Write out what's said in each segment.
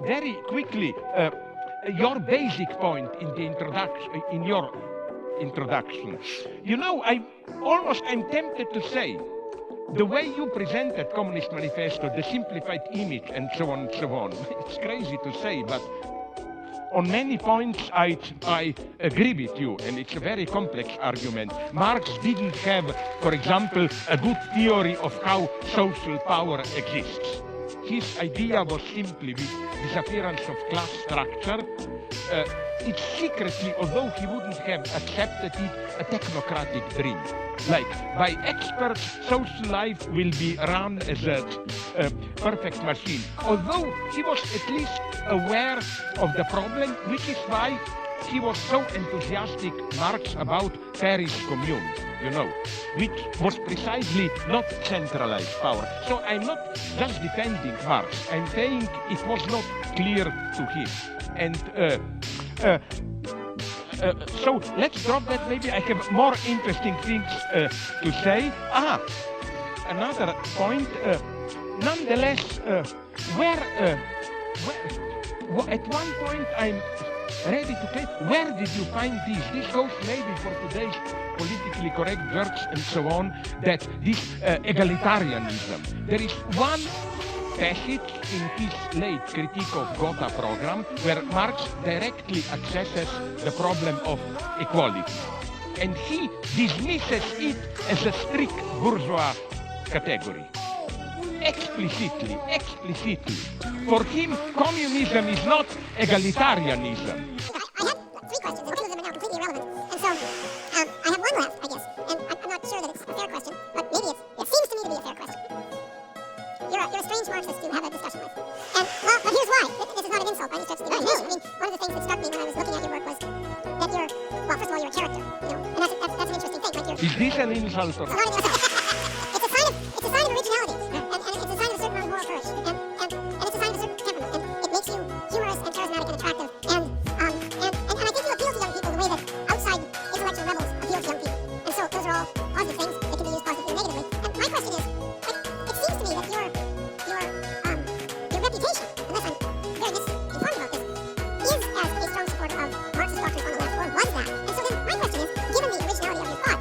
very quickly, your basic point in the introduction, in your introduction. You know, I'm tempted to say, the way you presented Communist Manifesto, the simplified image, and so on and so on, it's crazy to say, but on many points I agree with you, and it's a very complex argument. Marx didn't have, for example, a good theory of how social power exists. His idea was simply with disappearance of class structure. It's secretly, although he wouldn't have accepted it, a technocratic dream. Like, by experts, social life will be run as a perfect machine. Although he was at least aware of the problem, which is why he was so enthusiastic, Marx, about Paris Commune, you know, which was precisely not centralized power. So I'm not just defending Marx, I'm saying it was not clear to him. And so let's drop that. Maybe I have more interesting things to say. Another point. Nonetheless, at one point I'm ready to say, where did you find this? This goes maybe for today's politically correct words and so on, that this egalitarianism. There is one passage in his late critique of Gotha program where Marx directly accesses the problem of equality. And he dismisses it as a strict bourgeois category. Explicitly. For him, communism is not egalitarianism. I have 3 questions. Communism are now completely irrelevant. And so, I have one left, I guess. And I'm not sure that it's a fair question, but maybe it seems to me to be a fair question. You're a strange Marxist to have a discussion with. And, well, but here's why. This is not an insult by any stretch of the imagination. I mean, one of the things that struck me when I was looking at your work was that you're, well, first of all, you're a character, you know, and that's an interesting thing. Like Is this an insult? It's not an insult. It's a sign of originality, and it's a sign of a certain amount of moral courage, and it's a sign of a certain temperament, and it makes you humorous and charismatic and attractive, and I think you appeal to young people the way that outside intellectual rebels appeal to young people, and so those are all positive things that can be used positively or negatively. And my question is, it seems to me that your reputation, unless I'm very misinformed about this, is as a strong supporter of Marxist doctrine on the left, or was that. And so then my question is, given the originality of your thought,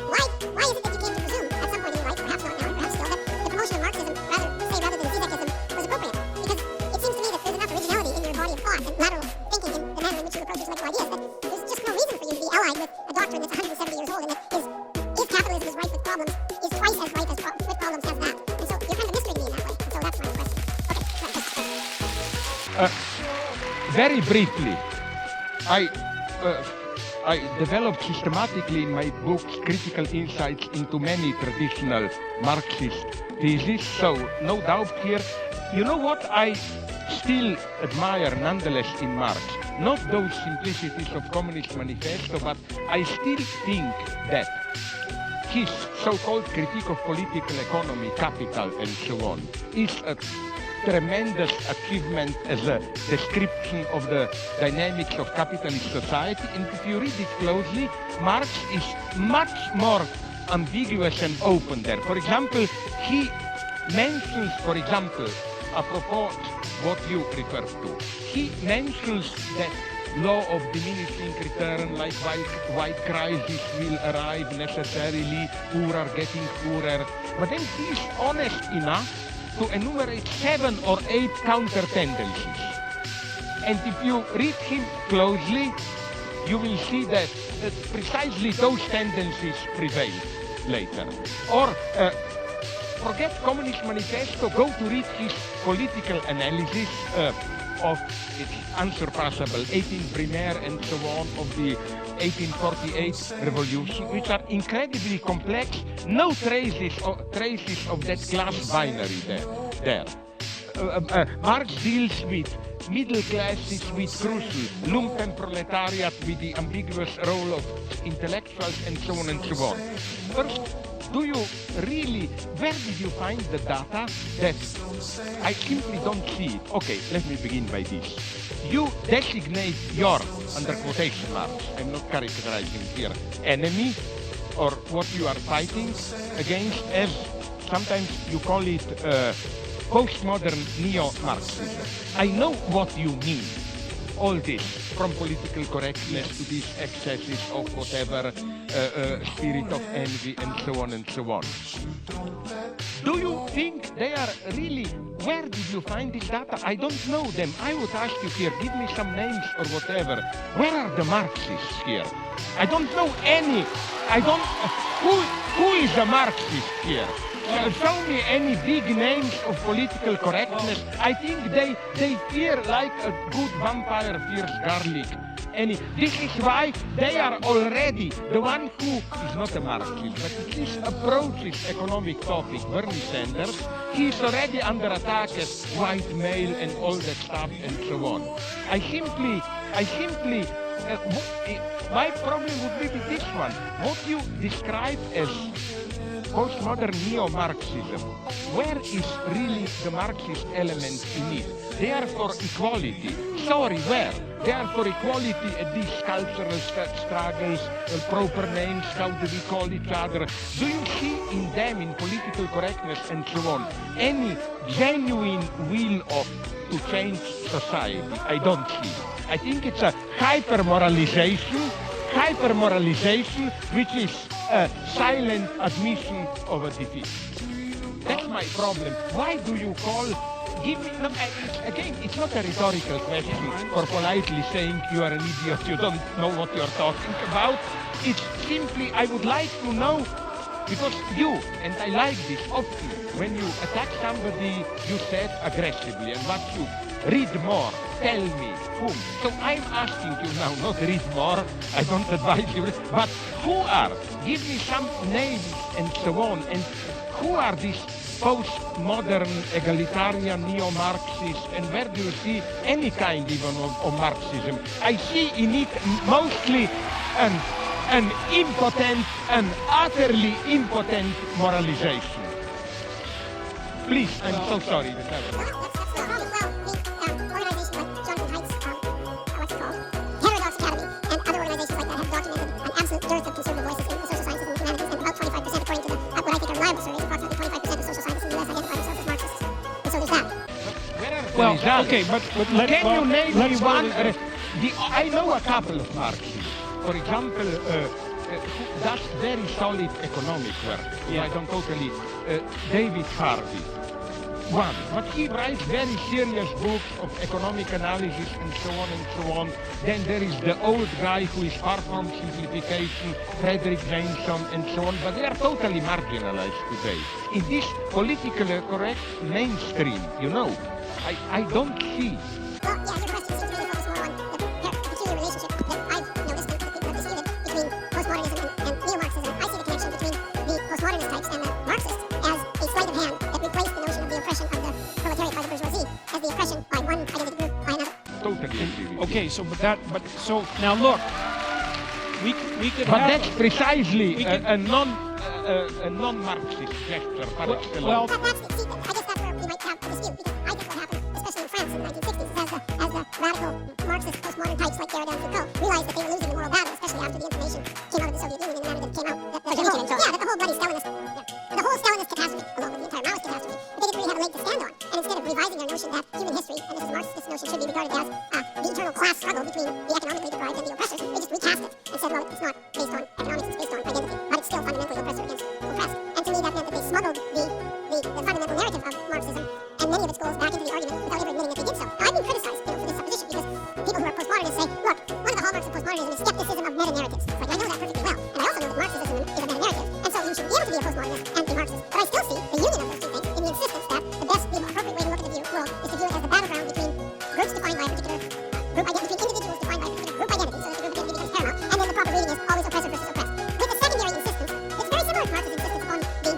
why is it that you came to presume at some point in your life, perhaps not now, perhaps still, that the promotion of Marxism, rather than Zizekism, was appropriate? Because it seems to me that there's enough originality in your body of thought and lateral thinking in the manner in which you approach intellectual ideas that there's just no reason for you to be allied with a doctrine that's 170 years old and that is, if capitalism is rife with problems, is twice as rife with problems as that. And so you're kind of a mystery to me in that way. And so that's my question. Okay. Very briefly, I developed systematically in my books critical insights into many traditional Marxist theses, so no doubt here. You know what I still admire nonetheless in Marx? Not those simplicities of Communist Manifesto, but I still think that his so-called critique of political economy, capital, and so on, is a tremendous achievement as a description of the dynamics of capitalist society. And if you read it closely, Marx is much more ambiguous and open there. For example, he mentions, apropos what you referred to, he mentions that law of diminishing return, like white crisis will arrive necessarily, poor are getting poorer. But then he is honest enough to enumerate 7 or 8 counter tendencies. And if you read him closely, you will see that precisely those tendencies prevail later. Or forget Communist Manifesto, go to read his political analysis of its unsurpassable 18 Primaire and so on, of the 1848 revolution, which are incredibly complex, no traces of that class binary there. Marx deals with middle classes with crucial, lumpen proletariat with the ambiguous role of intellectuals and so on and so on. First, do you really, where did you find the data that I simply don't see it? Okay, let me begin by this. You designate your, under quotation marks, I'm not characterizing here, enemy, or what you are fighting against, as sometimes you call it postmodern neo-Marxism. I know what you mean. All this, from political correctness to these excesses of whatever spirit of envy and so on and so on. Do you think they are really, where did you find this data? I don't know them. I would ask you here, give me some names or whatever. Where are the Marxists here? I don't know any. Who is a Marxist here? Show me any big names of political correctness. I think they fear like a good vampire fears garlic. This is why they are already the one who is not a Marxist, but this approaches economic topic, Bernie Sanders. He is already under attack as white male and all that stuff and so on. I simply, my problem would be with this one. What you describe as postmodern neo-Marxism, where is really the Marxist element in it? They are for equality. Sorry, where? They are for equality at these cultural struggles, proper names, how do we call each other? Do you see in them, in political correctness and so on, any genuine will to change society? I don't see. I think it's a hyper-moralization, which is a silent admission of a defeat. That's my problem. Why do you call... Again, it's not a rhetorical question for politely saying you are an idiot, you don't know what you're talking about. It's simply, I would like to know, because you, and I like this often, when you attack somebody, you said aggressively, and what you read more, tell me whom. So I'm asking you now, not read more, I don't advise you, but who are? Give me some names and so on, and who are these postmodern, egalitarian, neo-Marxists, and where do you see any kind even of Marxism? I see in it mostly an impotent, an utterly impotent moralization. Please, I'm so sorry. Well, okay, but can you name me one? I know a couple of Marxists. For example, who does very solid economic work. Yeah. I don't totally. David Harvey, one, but he writes very serious books of economic analysis and so on and so on. Then there is the old guy who is far from simplification, Frederick Jameson and so on. But they are totally marginalized today in this politically correct mainstream. You know. I don't see. Well, yeah, your question seems to be focused more on the peculiar relationship that I've noticed and disputed between postmodernism and neo-Marxism. I see the connection between the postmodernist types and the Marxists as a sleight of hand that replaced the notion of the oppression of the proletariat by the bourgeoisie as the oppression by one identity group by another. Totally agree. Okay, so now look, we could but have... that's precisely a non-Marxist gesture. Well, I guess that's where we might have a dispute, because I think what happened, especially in France in the 1960s, as the radical Marxist postmodern types like Derrida and Foucault realized that they were losing the moral battle, especially after the information came out of the Soviet Union and the narrative came out that the whole bloody Stalinist catastrophe, along with the entire Maoist catastrophe, they didn't really have a leg to stand on. And instead of revising their notion that human history, and this is a Marxist notion, should be regarded as the eternal class struggle between the economically deprived and the oppressors, they just recast it and said, well, it's not based on economics, it's based on identity, but it's still fundamentally oppressor against oppressed. And to me, that meant that they smuggled the fundamental narrative of Marxism and many of its goals back into the argument without ever admitting that they did so. Now, I've been criticized for this supposition because people who are postmodernists say, look, one of the hallmarks of postmodernism is skepticism of meta-narratives. Like, I know that perfectly well, and I also know that Marxism is a meta-narrative, and so you should be able to be a postmodernist and be Marxist. But I still see the union of those two things in the insistence that the appropriate way to look at the world is to view it as the battleground between groups defined by a particular group identity, between individuals defined by a particular group identity, so that the group identity becomes paramount, and then the proper reading is always oppressor versus oppressed. With the secondary insistence, it's very similar to Marx's insistence on the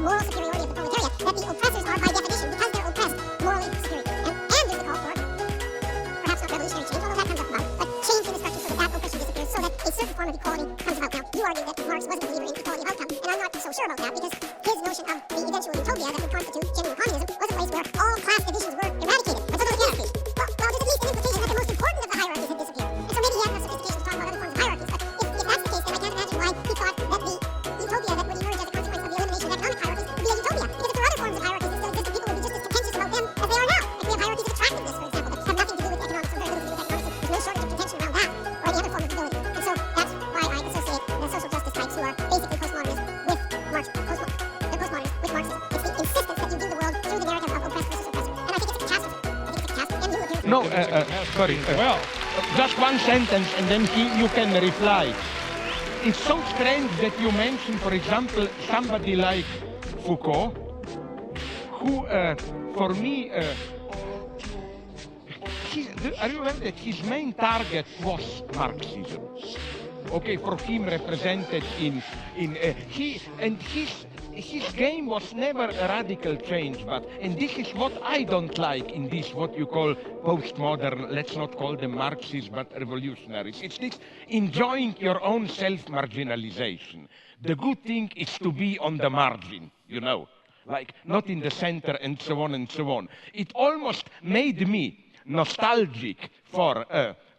moral superiority of the proletariat, that the oppressors are by definition, because they're oppressed, morally superior. And there's the call for, perhaps not revolutionary change, although that comes up about, but change in the structure so that oppression disappears, so that a certain form of equality comes about. Now, you argue that Marx wasn't a believer in equality of outcome, and I'm not so sure about that, because his notion of the eventual utopia that would constitute genuine communism was a place where all class divisions were eradicated. Let's go to the case. Well, just at least think No, that it's a catastrophe sorry. as well. Just one sentence, and then you can reply. It's so strange that you mention, for example, somebody like Foucault, who, for me, I remember that his main target was Marxism. Okay, for him represented his game was never a radical change, and this is what I don't like in this, what you call postmodern, let's not call them Marxists, but revolutionaries. It's this enjoying your own self-marginalization. The good thing is to be on the margin, you know, like not in the center and so on and so on. It almost made me nostalgic for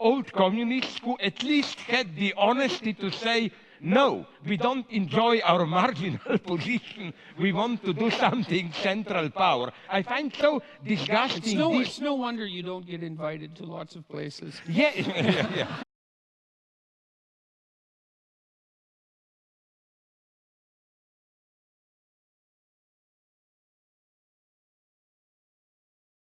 old communists who at least had the honesty to say, no, we don't enjoy our marginal position. We want to do something central power. I find so disgusting. It's no wonder you don't get invited to lots of places. Yeah.